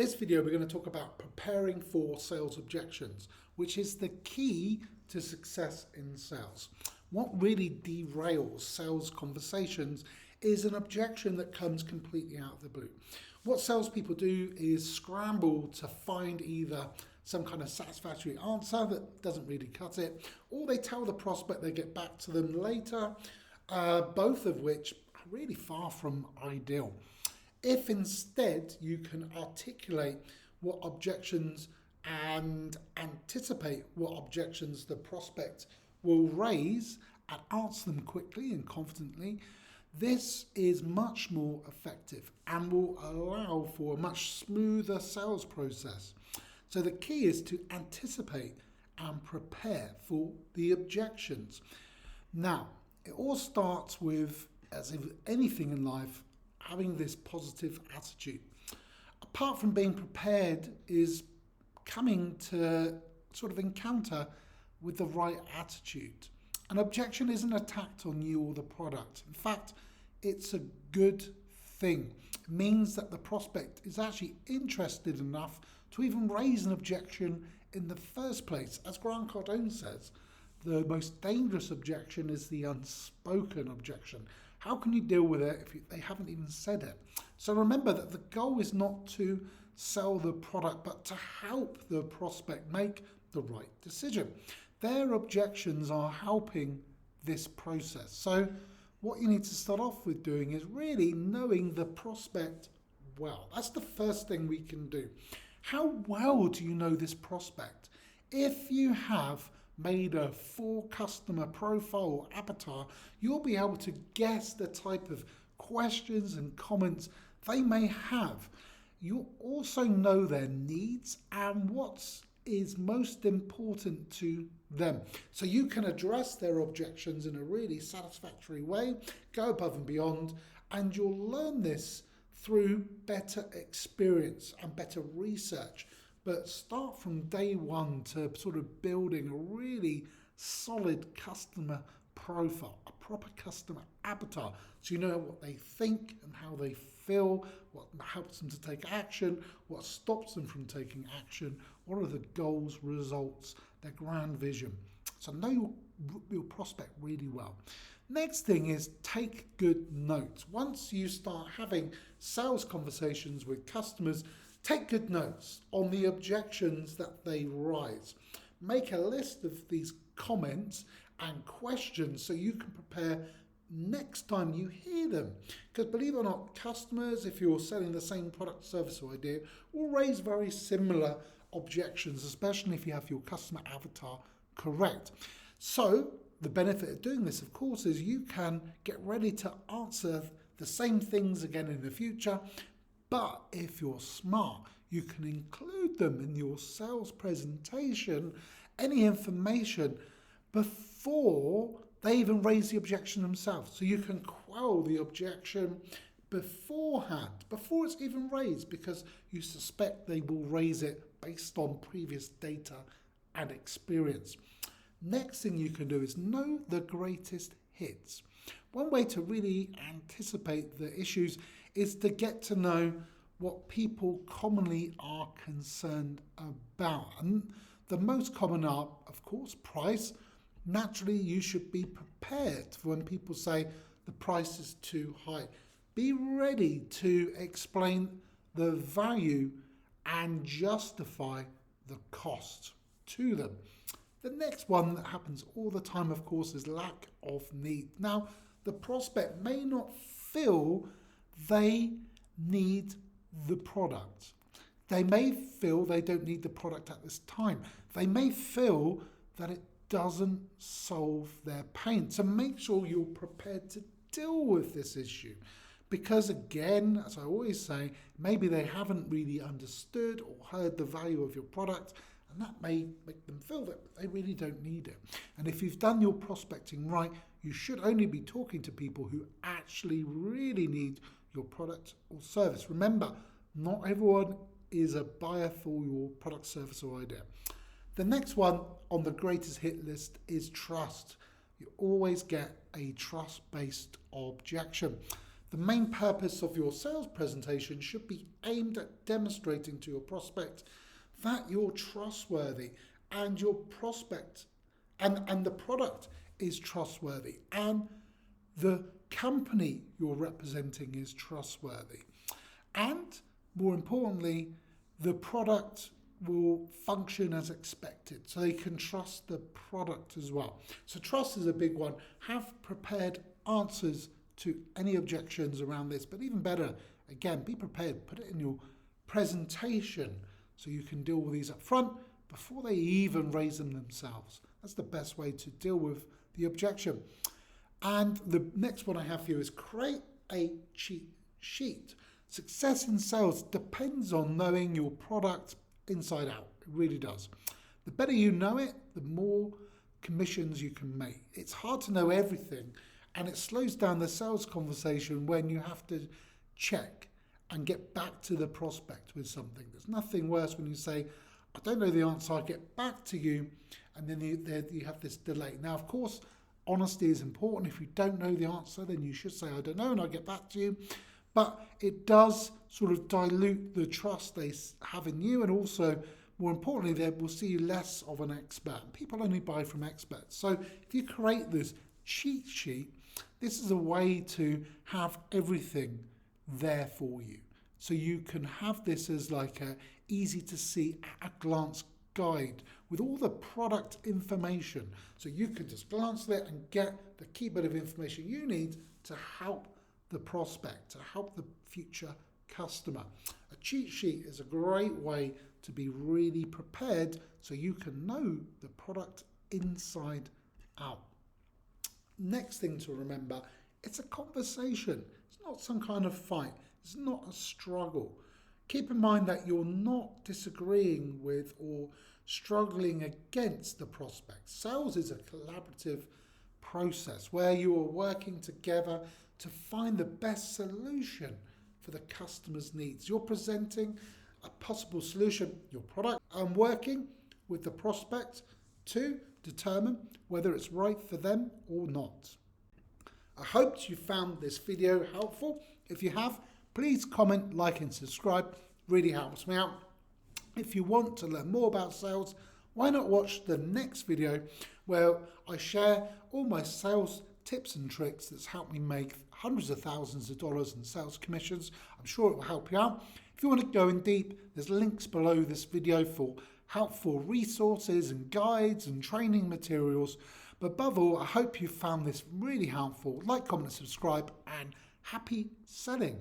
This video we're going to talk about preparing for sales objections, which is the key to success in sales. What really derails sales conversations is an objection that comes completely out of the blue. What salespeople do is scramble to find either some kind of satisfactory answer that doesn't really cut it, or they tell the prospect they get back to them later, both of which are really far from ideal. If instead you can articulate what objections and anticipate what objections the prospect will raise and answer them quickly and confidently, this is much more effective and will allow for a much smoother sales process. So the key is to anticipate and prepare for the objections. Now, it all starts with, as with anything in life, having this positive attitude. Apart from being prepared is coming to sort of encounter with the right attitude. An objection isn't attacked on you or the product. In fact, it's a good thing. It means that the prospect is actually interested enough to even raise an objection in the first place. As Grant Cardone says, the most dangerous objection is the unspoken objection. How can you deal with it if they haven't even said it? So remember that the goal is not to sell the product, but to help the prospect make the right decision. Their objections are helping this process. So what you need to start off with doing is really knowing the prospect well. That's the first thing we can do. How well do you know this prospect? If you have made a full customer profile or avatar, you'll be able to guess the type of questions and comments they may have. You'll also know their needs and what is most important to them. So you can address their objections in a really satisfactory way, go above and beyond, and you'll learn this through better experience and better research. But start from day one to sort of building a really solid customer profile, a proper customer avatar. So you know what they think and how they feel, what helps them to take action, what stops them from taking action, what are the goals, results, their grand vision. So know your prospect really well. Next thing is take good notes. Once you start having sales conversations with customers, take good notes on the objections that they raise. Make a list of these comments and questions so you can prepare next time you hear them. Because believe it or not, customers, if you're selling the same product, service or idea, will raise very similar objections, especially if you have your customer avatar correct. So the benefit of doing this, of course, is you can get ready to answer the same things again in the future. But if you're smart, you can include them in your sales presentation, any information, before they even raise the objection themselves. So you can quell the objection beforehand, before it's even raised, because you suspect they will raise it based on previous data and experience. Next thing you can do is know the greatest hits. One way to really anticipate the issues is to get to know what people commonly are concerned about. And the most common are, of course, price. Naturally, you should be prepared for when people say the price is too high. Be ready to explain the value and justify the cost to them. The next one that happens all the time, of course, is lack of need. Now, the prospect may not feel they need the product. They may feel they don't need the product at this time. They may feel that it doesn't solve their pain. So make sure you're prepared to deal with this issue. Because again, as I always say, maybe they haven't really understood or heard the value of your product, and that may make them feel that they really don't need it. And if you've done your prospecting right, you should only be talking to people who actually really need your product or service. Remember, not everyone is a buyer for your product, service or idea. The next one on the greatest hit list is trust. You always get a trust-based objection. The main purpose of your sales presentation should be aimed at demonstrating to your prospect that you're trustworthy and your prospect and the product is trustworthy and the company you're representing is trustworthy. And more importantly, the product will function as expected, so they can trust the product as well. So trust is a big one. Have prepared answers to any objections around this, but even better, again, be prepared, put it in your presentation so you can deal with these up front before they even raise them themselves. That's the best way to deal with the objection. And the next one I have for you is create a cheat sheet. Success in sales depends on knowing your product inside out. It really does. The better you know it, the more commissions you can make. It's hard to know everything, and it slows down the sales conversation when you have to check and get back to the prospect with something. There's nothing worse when you say, I don't know the answer, I'll get back to you, and then you have this delay. Now, of course, honesty is important. If you don't know the answer, then you should say, I don't know, and I'll get back to you. But it does sort of dilute the trust they have in you, and also, more importantly, they will see you less of an expert. People only buy from experts. So if you create this cheat sheet, this is a way to have everything there for you. So you can have this as like a easy to see at a glance guide with all the product information. So you can just glance there and get the key bit of information you need to help the prospect, to help the future customer. A cheat sheet is a great way to be really prepared so you can know the product inside out. Next thing to remember, it's a conversation. It's not some kind of fight. It's not a struggle. Keep in mind that you're not disagreeing with or struggling against the prospect. Sales is a collaborative process where you are working together to find the best solution for the customer's needs. You're presenting a possible solution, your product, and working with the prospect to determine whether it's right for them or not. I hope you found this video helpful. If you have, please comment, like and subscribe. Really helps me out. If you want to learn more about sales, why not watch the next video where I share all my sales tips and tricks that's helped me make hundreds of thousands of dollars in sales commissions. I'm sure it will help you out. If you want to go in deep, there's links below this video for helpful resources and guides and training materials. But above all, I hope you found this really helpful. Like, comment, and subscribe, and happy selling.